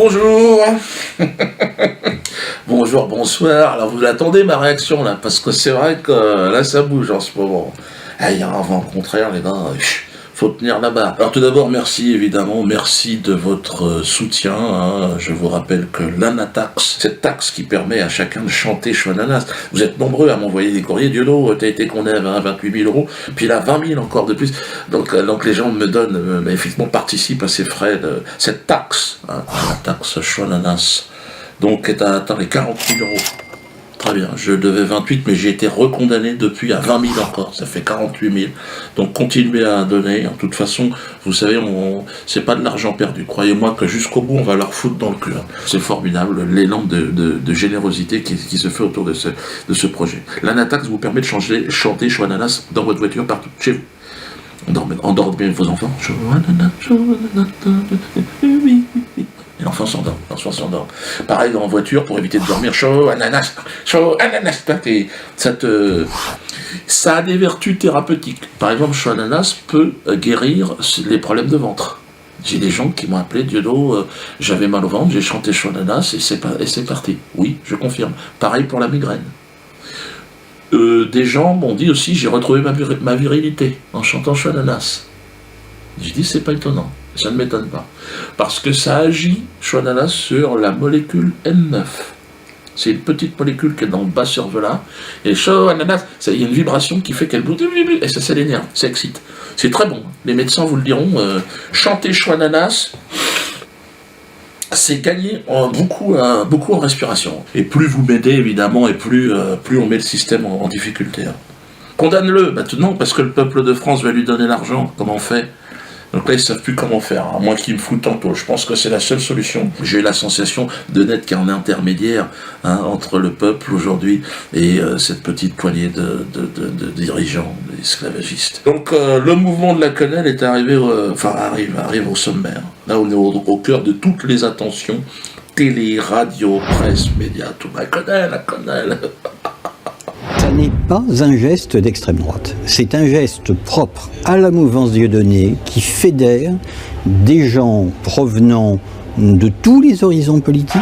Bonjour. Bonjour, bonsoir. Alors vous l'attendez ma réaction là, parce que c'est vrai que là ça bouge en ce moment. Il y a un vent contraire les gars, faut tenir la barre. Alors tout d'abord merci évidemment, merci de votre soutien. Je vous rappelle que l'Anatax, cette taxe qui permet à chacun de chanter Chouananas. Vous êtes nombreux à m'envoyer des courriers, Dieudo, t'as été condamné à 28 000 €, puis là 20 000 encore de plus. Donc les gens me donnent, effectivement participent à ces frais de cette taxe, la taxe Chouananas. Donc est à atteindre les 40 000 €. Très bien, je devais 28, mais j'ai été recondamné depuis à 20 000 encore, ça fait 48 000. Donc continuez à donner, de toute façon, vous savez, c'est pas de l'argent perdu. Croyez-moi que jusqu'au bout, on va leur foutre dans le cul. C'est formidable, l'élan de générosité qui se fait autour de ce projet. L'Anatax vous permet de chanter Chouananas dans votre voiture partout, chez vous. Endormez bien vos enfants. Et l'enfant s'endort. Pareil en voiture, pour éviter de dormir, chaud, ananas, ça a des vertus thérapeutiques. Par exemple, chaud ananas peut guérir les problèmes de ventre. J'ai des gens qui m'ont appelé, Dieudo, j'avais mal au ventre, j'ai chanté chaud ananas et c'est parti. Oui, je confirme. Pareil pour la migraine. Des gens m'ont dit aussi, j'ai retrouvé ma virilité en chantant chaud ananas. J'ai dit, c'est pas étonnant. Ça ne m'étonne pas. Parce que ça agit, Chouananas, sur la molécule N9. C'est une petite molécule qui est dans le bas cervelas. Et Chouananas, il y a une vibration qui fait qu'elle bouge. Et ça l'énerve, ça excite. C'est très bon. Les médecins vous le diront. Chanter Chouananas, c'est gagner beaucoup en respiration. Et plus vous m'aidez, évidemment, et plus on met le système en difficulté. Condamne-le maintenant, parce que le peuple de France va lui donner l'argent. Comment on fait ? Donc là, ils ne savent plus comment faire, à moins qu'ils me foutent tantôt. Je pense que c'est la seule solution. J'ai eu la sensation de n'être qu'un intermédiaire entre le peuple aujourd'hui et cette petite poignée de dirigeants esclavagistes. Donc le mouvement de la quenelle est arrive au sommaire. Là, on est au cœur de toutes les attentions. Télé, radio, presse, médias, tout. La quenelle. Ça n'est pas un geste d'extrême droite, c'est un geste propre à la mouvance Dieudonné qui fédère des gens provenant de tous les horizons politiques.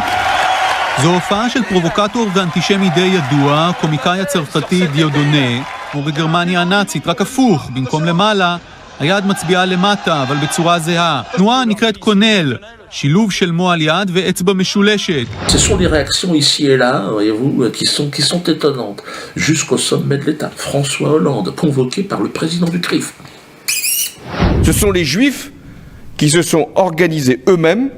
זו הופעה של פרובוקטור ואנטישמי די ידוע, קומיקאי הצרפתי דיודונה, כמו בגרמניה הנאצית, רק הפוך, במקום למעלה, היד מצביעה למטה, אבל בצורה זהה. תנועה נקראת קונל, שילוב של מועל יד ואצבע משולשת. Ce sont des réactions ici et là, voyez-vous, qui sont étonnantes. Jusqu'au sommet de l'État, François Hollande, convoqué par le président du CRIF. Ce sont les Juifs qui se sont organisés eux-mêmes,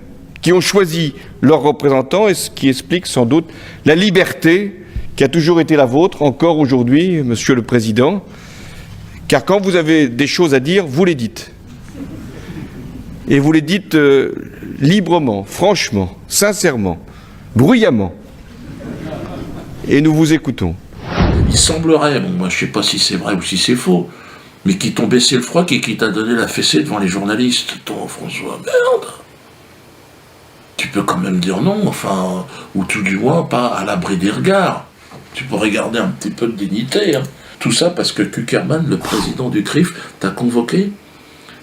qui ont choisi leurs représentants, et ce qui explique sans doute la liberté qui a toujours été la vôtre, encore aujourd'hui, Monsieur le Président, car quand vous avez des choses à dire, vous les dites. Et vous les dites librement, franchement, sincèrement, bruyamment. Et nous vous écoutons. Il semblerait, moi je ne sais pas si c'est vrai ou si c'est faux, mais qui t'ont baissé le froc et qui t'a donné la fessée devant les journalistes. Toi, François, merde. Tu peux quand même dire non, enfin, ou tout du moins pas à l'abri des regards. Tu pourrais garder un petit peu de dignité. Tout ça parce que Kuckerman, le président du CRIF, t'a convoqué.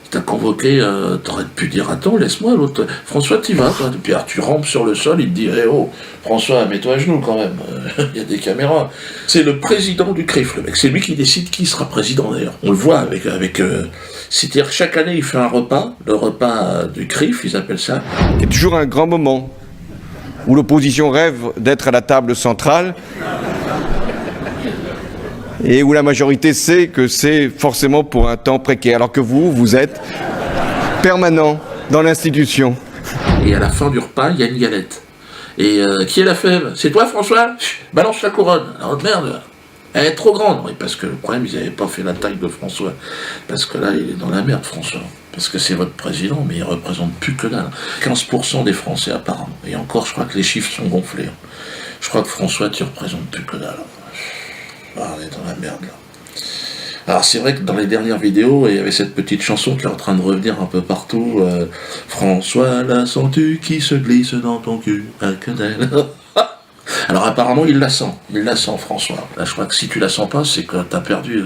Il t'a convoqué, t'aurais pu dire, attends, laisse-moi, l'autre. François, t'y vas, toi. Puis alors, tu rampes sur le sol, il te dit, oh, François, mets-toi à genoux quand même. Il y a des caméras. C'est le président du CRIF, le mec. C'est lui qui décide qui sera président d'ailleurs. On le voit avec c'est-à-dire chaque année, il fait un repas, le repas du CRIF, ils appellent ça. C'est toujours un grand moment où l'opposition rêve d'être à la table centrale et où la majorité sait que c'est forcément pour un temps précaire, alors que vous êtes permanent dans l'institution. Et à la fin du repas, il y a une galette. Et qui est la fève? C'est toi, François? Balance la couronne. Alors merde, elle est trop grande. Oui, parce que le problème, ils n'avaient pas fait la taille de François. Parce que là, il est dans la merde, François. Parce que c'est votre président, mais il ne représente plus que dalle. 15% des Français, apparemment. Et encore, je crois que les chiffres sont gonflés. Je crois que François, tu ne représentes plus que dalle. Ah, on est dans la merde, là. Alors c'est vrai que dans les dernières vidéos, il y avait cette petite chanson qui est en train de revenir un peu partout. François, la sens-tu qui se glisse dans ton cul? Alors apparemment il la sent François. Là je crois que si tu la sens pas, c'est que tu as perdu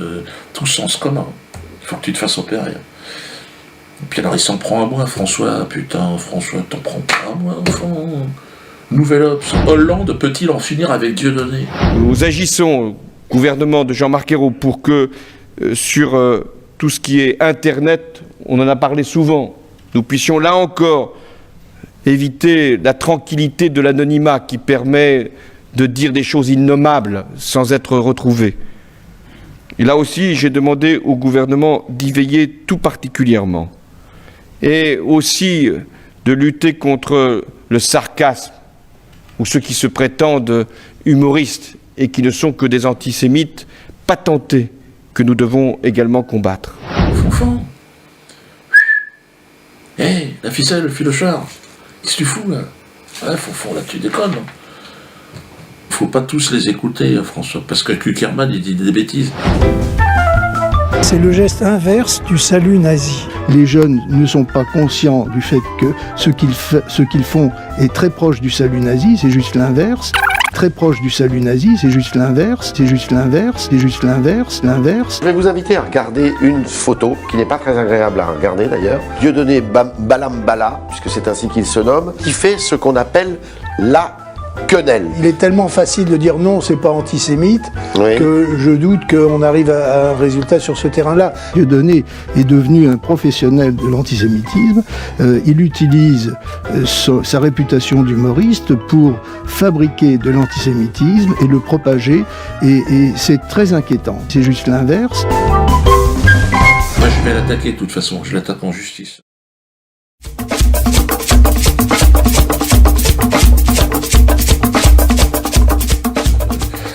tout sens commun. Il faut que tu te fasses opérer. Et puis alors il s'en prend à moi, François, putain, François, t'en prends pas à moi, enfant. Nouvelle Obs. Hollande peut-il en finir avec Dieudonné? Nous agissons, gouvernement de Jean-Marc Ayrault, pour que sur tout ce qui est Internet, on en a parlé souvent, nous puissions là encore éviter la tranquillité de l'anonymat qui permet de dire des choses innommables sans être retrouvé. Et là aussi, j'ai demandé au gouvernement d'y veiller tout particulièrement. Et aussi de lutter contre le sarcasme, ou ceux qui se prétendent humoristes et qui ne sont que des antisémites patentés que nous devons également combattre. Fonfon. Hé, la ficelle, le filochard. Qu'est-ce que tu fous, là? Ouais, Fonfon, là, tu déconnes. Faut pas tous les écouter, François, parce que Kuckerman, il dit des bêtises. C'est le geste inverse du salut nazi. Les jeunes ne sont pas conscients du fait que ce qu'ils font est très proche du salut nazi, c'est juste l'inverse. Très proche du salut nazi, c'est juste l'inverse, c'est juste l'inverse, c'est juste l'inverse, l'inverse. Je vais vous inviter à regarder une photo qui n'est pas très agréable à regarder d'ailleurs. Dieudonné Balambala, puisque c'est ainsi qu'il se nomme, qui fait ce qu'on appelle la quenelle. Il est tellement facile de dire non, c'est pas antisémite, Oui. que je doute qu'on arrive à un résultat sur ce terrain-là. Dieudonné est devenu un professionnel de l'antisémitisme. Il utilise sa réputation d'humoriste pour fabriquer de l'antisémitisme et le propager. Et c'est très inquiétant. C'est juste l'inverse. Moi, je vais l'attaquer de toute façon. Je l'attaque en justice.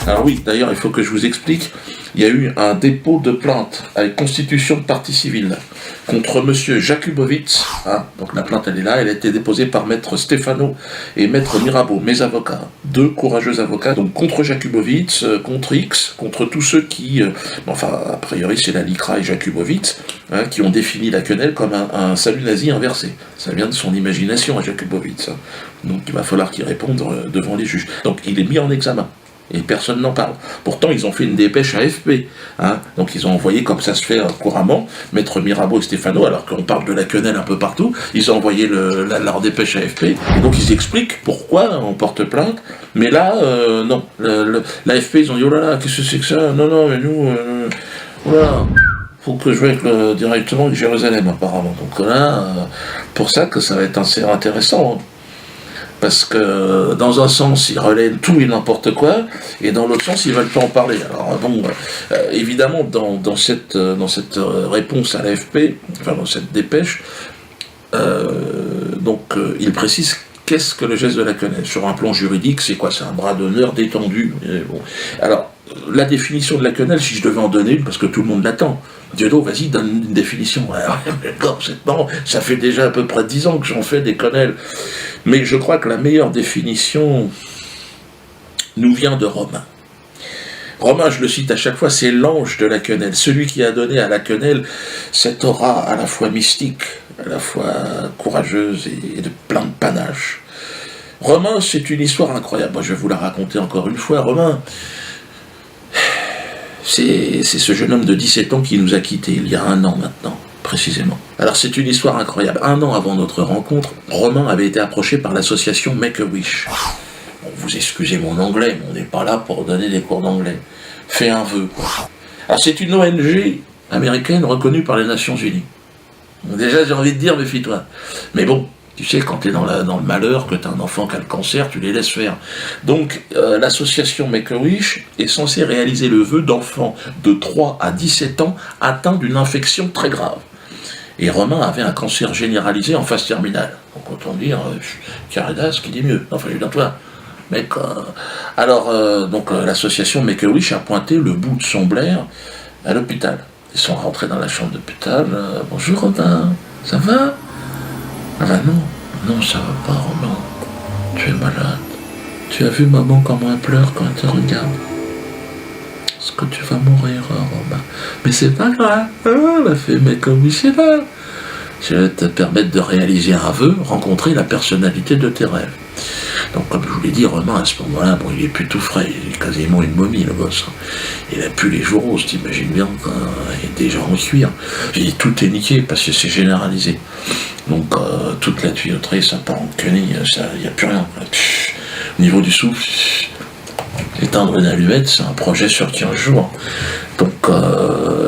Alors oui, d'ailleurs, il faut que je vous explique. Il y a eu un dépôt de plainte avec constitution de partie civile contre monsieur Jakubowicz. Hein, donc la plainte, elle est là. Elle a été déposée par maître Stéphano et maître Mirabeau, mes avocats. Deux courageux avocats. Donc contre Jakubowicz, contre X, contre tous ceux qui... enfin, a priori, c'est la LICRA et Jakubowicz, hein, qui ont défini la quenelle comme un salut nazi inversé. Ça vient de son imagination à Jakubowicz. Hein. Donc il va falloir qu'il réponde devant les juges. Donc il est mis en examen. Et personne n'en parle. Pourtant, ils ont fait une dépêche à AFP. Hein. Donc, ils ont envoyé, comme ça se fait couramment, maître Mirabeau et Stéphano, alors qu'on parle de la quenelle un peu partout, ils ont envoyé leur dépêche à AFP. Et donc, ils expliquent pourquoi on porte plainte. Mais là, non. L'AFP, ils ont dit, oh là là, qu'est-ce que c'est que ça? Non, mais nous, oh là là, faut que je vais directement avec Jérusalem, apparemment. Donc là, pour ça que ça va être assez intéressant. Hein. Parce que dans un sens, ils relaient tout et n'importe quoi, et dans l'autre sens, ils veulent pas en parler. Alors bon, évidemment, dans cette réponse à l'AFP, enfin dans cette dépêche, il précise qu'est-ce que le geste de la quenelle. Sur un plan juridique, c'est quoi? C'est un bras d'honneur détendu. Bon. Alors, la définition de la quenelle, si je devais en donner une, parce que tout le monde l'attend, Dieudonné, vas-y, donne une définition. Alors, d'accord, c'est marrant, ça fait déjà à peu près 10 ans que j'en fais des quenelles. Mais je crois que la meilleure définition nous vient de Romain. Romain, je le cite à chaque fois, c'est l'ange de la quenelle, celui qui a donné à la quenelle cette aura à la fois mystique, à la fois courageuse et de plein de panache. Romain, c'est une histoire incroyable. Moi, je vais vous la raconter encore une fois. Romain, c'est ce jeune homme de 17 ans qui nous a quittés il y a 1 an maintenant, précisément. Alors, c'est une histoire incroyable. 1 an avant notre rencontre, Romain avait été approché par l'association Make-A-Wish. Bon, vous excusez mon anglais, mais on n'est pas là pour donner des cours d'anglais. Fais un vœu, quoi. Alors, c'est une ONG américaine reconnue par les Nations Unies. Donc, déjà, j'ai envie de dire, méfie-toi. Mais bon, tu sais, quand tu es dans le malheur, que tu as un enfant qui a le cancer, tu les laisses faire. Donc, l'association Make-A-Wish est censée réaliser le vœu d'enfants de 3 à 17 ans atteints d'une infection très grave. Et Romain avait un cancer généralisé en phase terminale. Donc, autant dire, Caridas qui dit mieux. Enfin, je veux dire, toi, mec. Alors, l'association Make-A-Wish a pointé le bout de son blaire à l'hôpital. Ils sont rentrés dans la chambre d'hôpital. Bonjour Romain, ça va? Ah ben non, ça va pas Romain. Tu es malade. Tu as vu maman comment elle pleure quand elle te regarde? Est-ce que tu vas mourir, Romain? Mais c'est pas grave. Elle a fait Make-A-Wish, là. Je vais te permettre de réaliser un vœu, rencontrer la personnalité de tes rêves. Donc comme je vous l'ai dit, Romain à ce moment-là, bon, il est plus tout frais, il est quasiment une momie le gosse. Il a plus les joues roses, t'imagines bien, quoi. Il est déjà en cuir. Et tout est niqué parce que c'est généralisé. Donc toute la tuyauterie, ça part en quenille, il n'y a plus rien. Au niveau du souffle, éteindre une allumette, c'est un projet sur 15 jours. Donc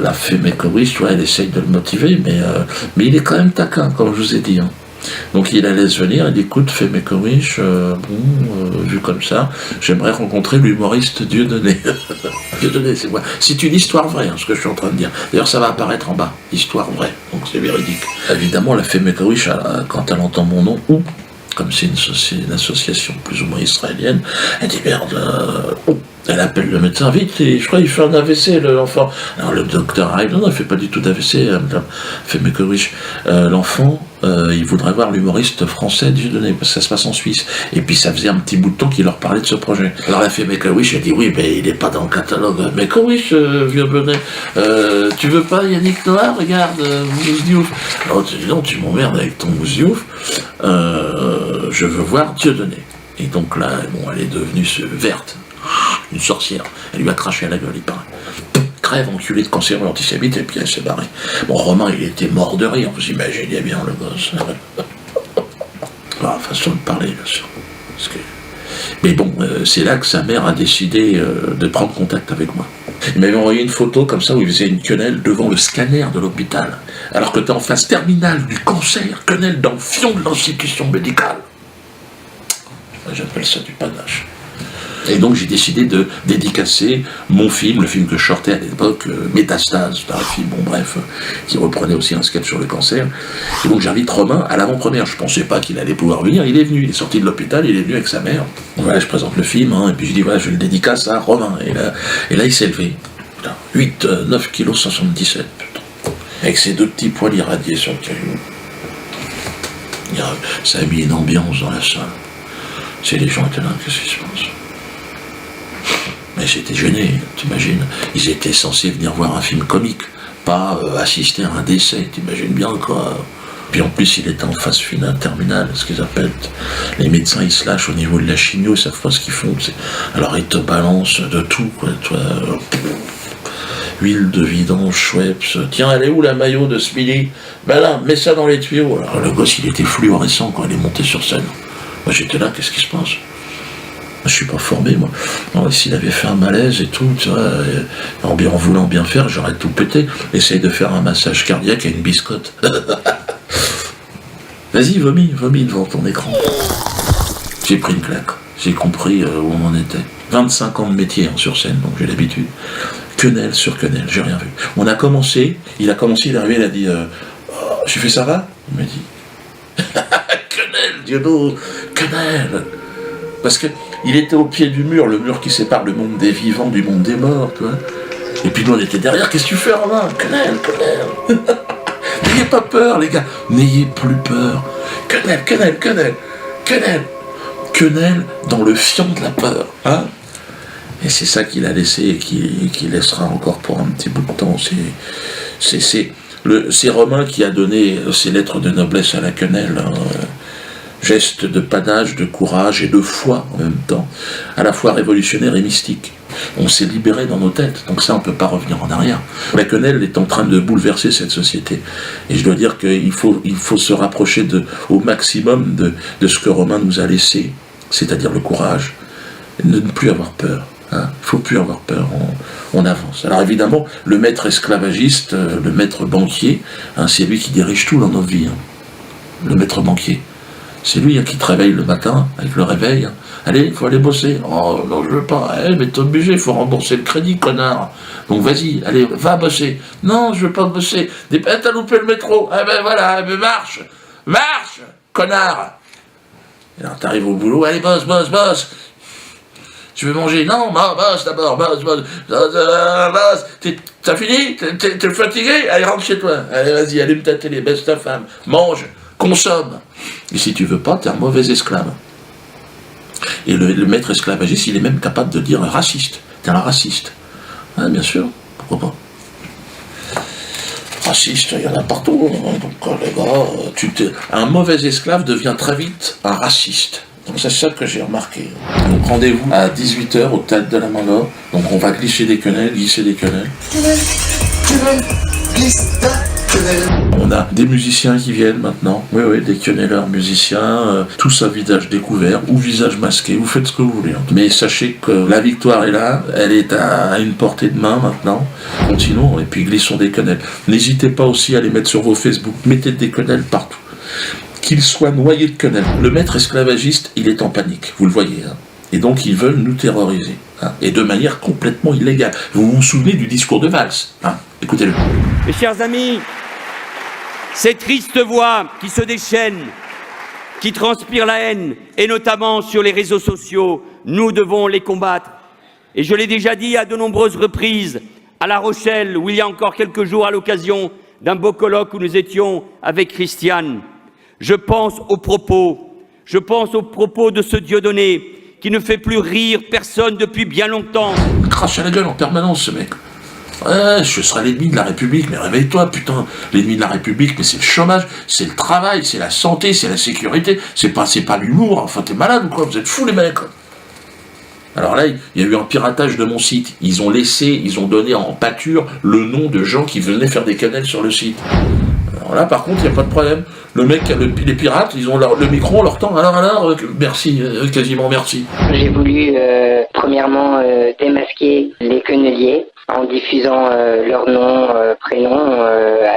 la fée Make-A-Wish, tu vois, elle essaye de le motiver, mais il est quand même taquin, comme je vous ai dit. Hein. Donc il la laisse venir, elle dit écoute, fais Make-A-Wish, vu comme ça, j'aimerais rencontrer l'humoriste Dieudonné. Dieudonné, c'est quoi? C'est une histoire vraie, hein, ce que je suis en train de dire. D'ailleurs, ça va apparaître en bas, histoire vraie, donc c'est véridique. Évidemment, la fée Make-A-Wish, quand elle entend mon nom, ou comme c'est une association plus ou moins israélienne, elle dit merde, elle appelle le médecin, vite, et je crois qu'il fait un AVC, l'enfant. Alors le docteur arrive, non, il fait pas du tout d'AVC, elle fait Make-A-Wish. L'enfant, il voudrait voir l'humoriste français Dieudonné, parce que ça se passe en Suisse. Et puis ça faisait un petit bout de temps qu'il leur parlait de ce projet. Alors elle fait Make-A-Wish, elle dit oui, mais il n'est pas dans le catalogue. Make-A-Wish, Dieudonné, tu veux pas Yannick Noah, regarde, Mousse Diouf. Alors tu dis non, tu m'emmerdes avec ton Mousse Diouf, je veux voir Dieudonné. Et donc là, bon, elle est devenue verte, une sorcière. Elle lui a craché à la gueule, il paraît. Crève, enculé de cancer antisémite, et puis elle s'est barrée. Bon, Romain, il était mort de rire, vous imaginez bien le gosse. Enfin, façon de parler, bien sûr. Mais bon, c'est là que sa mère a décidé de prendre contact avec moi. Il m'avait envoyé une photo comme ça où il faisait une quenelle devant le scanner de l'hôpital, alors que t'es en phase terminale du cancer, quenelle dans le fion de l'institution médicale. J'appelle ça du panache. Et donc j'ai décidé de dédicacer mon film, le film que je sortais à l'époque, Métastase, un film, bon bref, qui reprenait aussi un sketch sur le cancer. Et donc j'invite Romain à l'avant-première. Je pensais pas qu'il allait pouvoir venir, il est venu, il est sorti de l'hôpital, il est venu avec sa mère. Donc voilà, je présente le film, hein, et puis je dis voilà, je le dédicace à Romain. Et là il s'est levé. Putain, 9 kg 77, putain. Avec ses deux petits poils irradiés sur le caillou. Ça a mis une ambiance dans la salle. C'est les gens étaient là, qu'est-ce qui se passe? Mais j'étais gêné, t'imagines. Ils étaient censés venir voir un film comique, pas assister à un décès, t'imagines bien quoi. Puis en plus, il était en phase finale terminale, ce qu'ils appellent. Les médecins, ils se lâchent au niveau de la chimio, ils savent pas ce qu'ils font. Alors ils te balancent de tout, quoi. Toi, huile de vidange, Schweppes. Tiens, elle est où la maillot de Smiley? Ben là, mets ça dans les tuyaux. Alors le gosse, il était fluorescent quand il est monté sur scène. Moi j'étais là, qu'est-ce qui se passe? Je suis pas formé, moi. Non, s'il avait fait un malaise et tout, tu vois, en voulant bien faire, j'aurais tout pété. Essaye de faire un massage cardiaque à une biscotte. Vas-y, vomis devant ton écran. J'ai pris une claque. J'ai compris où on en était. 25 ans de métier hein, sur scène, donc j'ai l'habitude. Quenelle sur quenelle, j'ai rien vu. Il est arrivé, il a dit j'ai fait ça va? Il m'a dit quenelle, Diodo, quenelle. Parce que il était au pied du mur, le mur qui sépare le monde des vivants du monde des morts, tu vois. Et puis nous on était derrière, qu'est-ce que tu fais Romain? Quenelle. N'ayez pas peur les gars, n'ayez plus peur. Quenelle dans le fion de la peur, hein. Et c'est ça qu'il a laissé et qu'il laissera encore pour un petit bout de temps. C'est Romain qui a donné ses lettres de noblesse à la quenelle, hein. Geste de panache, de courage et de foi en même temps, à la fois révolutionnaire et mystique. On s'est libéré dans nos têtes, donc ça on ne peut pas revenir en arrière. La quenelle est en train de bouleverser cette société. Et je dois dire qu'il faut se rapprocher au maximum de ce que Romain nous a laissé, c'est-à-dire le courage, et de ne plus avoir peur. Hein. Il ne faut plus avoir peur, on avance. Alors évidemment, le maître esclavagiste, le maître banquier, hein, c'est lui qui dirige tout dans notre vie. Hein. Le maître banquier. C'est lui hein, qui te réveille le matin, avec le réveil. Hein. Allez, il faut aller bosser. Oh, non, je veux pas. Mais t'es obligé, il faut rembourser le crédit, connard. Donc vas-y, allez, va bosser. Non, je veux pas bosser. T'as loupé le métro. Ah ben voilà, marche, connard. Et alors t'arrives au boulot, allez, bosse. Tu veux manger? Non, bosse d'abord, bosse. T'as fini? T'es fatigué? Allez, rentre chez toi. Allez, vas-y, allume ta télé, baisse ta femme, mange. Consomme. Et si tu veux pas, t'es un mauvais esclave. Et le maître esclavagiste, il est même capable de dire raciste. T'es un raciste. Ah, bien sûr, pourquoi pas. Raciste, il y en a partout. Hein. Donc les gars, un mauvais esclave devient très vite un raciste. Donc c'est ça que j'ai remarqué. Donc rendez-vous à 18h au Théâtre de la Main-d'Or. Donc on va glisser des quenelles. On a des musiciens qui viennent maintenant. Oui, des quenelleurs musiciens, tous à visage découvert ou visage masqué. Vous faites ce que vous voulez. Mais sachez que la victoire est là. Elle est à une portée de main maintenant. Continuons et puis glissons des quenelles. N'hésitez pas aussi à les mettre sur vos Facebook. Mettez des quenelles partout. Qu'ils soient noyés de quenelles. Le maître esclavagiste, il est en panique. Vous le voyez. Et donc ils veulent nous terroriser. Et de manière complètement illégale. Vous vous souvenez du discours de Valls. Écoutez-le. Mes chers amis, ces tristes voix qui se déchaînent, qui transpirent la haine, et notamment sur les réseaux sociaux, nous devons les combattre. Et je l'ai déjà dit à de nombreuses reprises, à La Rochelle, où il y a encore quelques jours, à l'occasion d'un beau colloque où nous étions avec Christiane. Je pense aux propos de ce Dieudonné qui ne fait plus rire personne depuis bien longtemps. Il crache à la gueule en permanence, ce mec. Ouais, je serai l'ennemi de la République, mais réveille-toi, putain. L'ennemi de la République, mais c'est le chômage, c'est le travail, c'est la santé, c'est la sécurité, c'est pas l'humour. Enfin, t'es malade ou quoi? Vous êtes fous, les mecs. Alors là, il y a eu un piratage de mon site. Ils ont donné en pâture le nom de gens qui venaient faire des quenelles sur le site. Alors là, par contre, il n'y a pas de problème. Le mec, les pirates, ils ont le micro, on leur tend. Alors, merci, quasiment merci. J'ai voulu, premièrement, démasquer les queneliers en diffusant leur nom, prénom,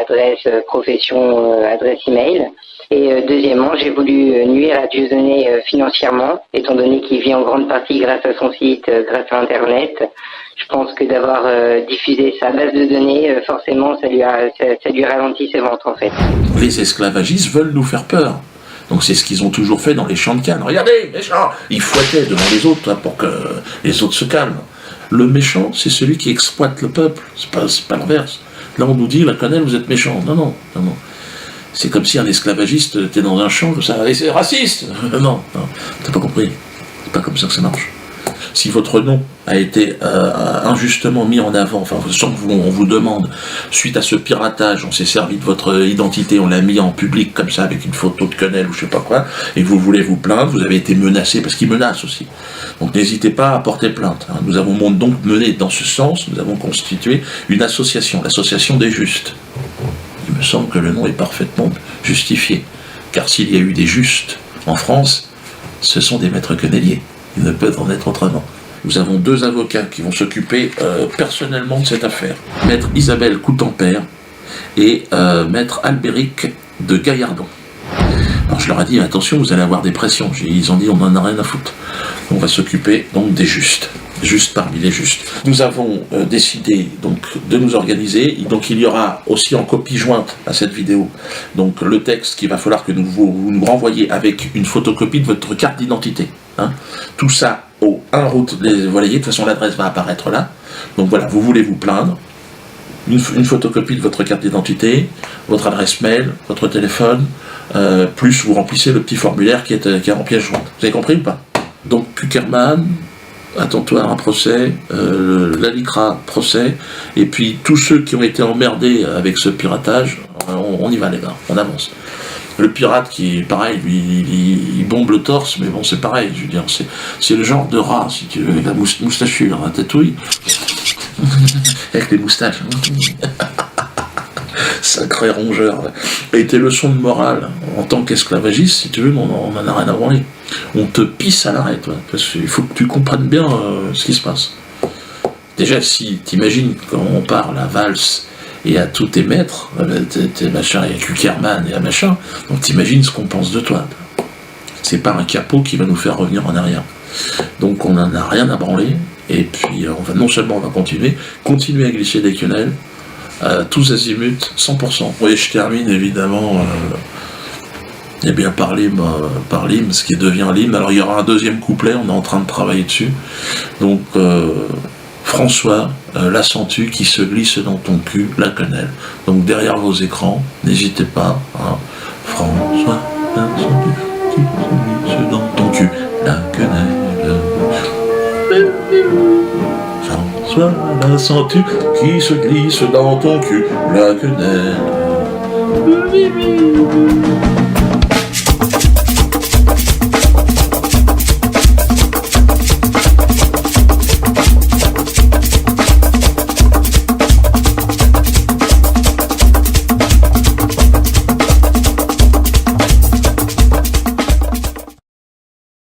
adresse, profession, adresse email. Et deuxièmement, j'ai voulu nuire à Dieudonné financièrement, étant donné qu'il vit en grande partie grâce à son site, grâce à Internet. Je pense que d'avoir diffusé sa base de données, forcément, ça lui ralentit ses ventes, en fait. Les esclavagistes veulent nous faire peur. Donc c'est ce qu'ils ont toujours fait dans les champs de Cannes. Regardez, méchant! Ils fouettaient devant les autres pour que les autres se calment. Le méchant, c'est celui qui exploite le peuple. C'est pas l'inverse. Là, on nous dit, la quenelle, vous êtes méchant. Non. C'est comme si un esclavagiste était dans un champ, comme ça, et c'est raciste. Non, t'as pas compris. C'est pas comme ça que ça marche. Si votre nom a été injustement mis en avant, enfin sans qu'on vous demande, suite à ce piratage, on s'est servi de votre identité, on l'a mis en public comme ça avec une photo de quenelle ou je sais pas quoi, et que vous voulez vous plaindre, vous avez été menacé, parce qu'ils menacent aussi. Donc n'hésitez pas à porter plainte. Nous avons donc mené dans ce sens, nous avons constitué une association, l'association des justes. Il me semble que le nom est parfaitement justifié, car s'il y a eu des justes en France, ce sont des maîtres quenelliers. Il ne peut en être autrement. Nous avons 2 avocats qui vont s'occuper personnellement de cette affaire. Maître Isabelle Coutempère et Maître Albéric de Gaillardon. Alors je leur ai dit, attention, vous allez avoir des pressions. Ils ont dit, on n'en a rien à foutre. On va s'occuper donc des justes. Juste parmi les justes. Nous avons décidé donc de nous organiser. Donc il y aura aussi en copie jointe à cette vidéo donc le texte qu'il va falloir que vous nous renvoyiez avec une photocopie de votre carte d'identité. Tout ça au 1 route des Voiliers. De toute façon, l'adresse va apparaître là. Donc voilà, vous voulez vous plaindre. Une photocopie de votre carte d'identité, votre adresse mail, votre téléphone, plus vous remplissez le petit formulaire qui est en pièce jointe. Vous avez compris ou pas? Donc Kuckerman, attends-toi à un procès, l'ALICRA procès, et puis tous ceux qui ont été emmerdés avec ce piratage, on y va les gars, on avance. Le pirate qui, pareil, lui, il bombe le torse, mais bon, c'est pareil, je veux dire, c'est le genre de rat, si tu veux, avec la moustachue, la tatouille, avec les moustaches. Sacré rongeur. Et tes leçons de morale, en tant qu'esclavagiste, si tu veux, on n'en a rien à branler. On te pisse à l'arrêt, toi, parce qu'il faut que tu comprennes bien ce qui se passe. Déjà, si t'imagines, quand on parle à Valls et à tous tes maîtres, tes machins, et à Kuckerman et à machin, donc t'imagines ce qu'on pense de toi. C'est pas un capot qui va nous faire revenir en arrière. Donc on n'en a rien à branler, et puis non seulement on va continuer à glisser des quenelles, tous azimuts, 100%. Oui, je termine évidemment par l'hymne, ce qui devient l'hymne. Alors il y aura un 2e couplet, on est en train de travailler dessus. Donc François, la sens-tu qui se glisse dans ton cul, la quenelle. Donc derrière vos écrans, n'hésitez pas. François, la sens-tu qui se glisse dans ton cul, la quenelle. François, la sens-tu qui se glisse dans ton cul, la quenelle.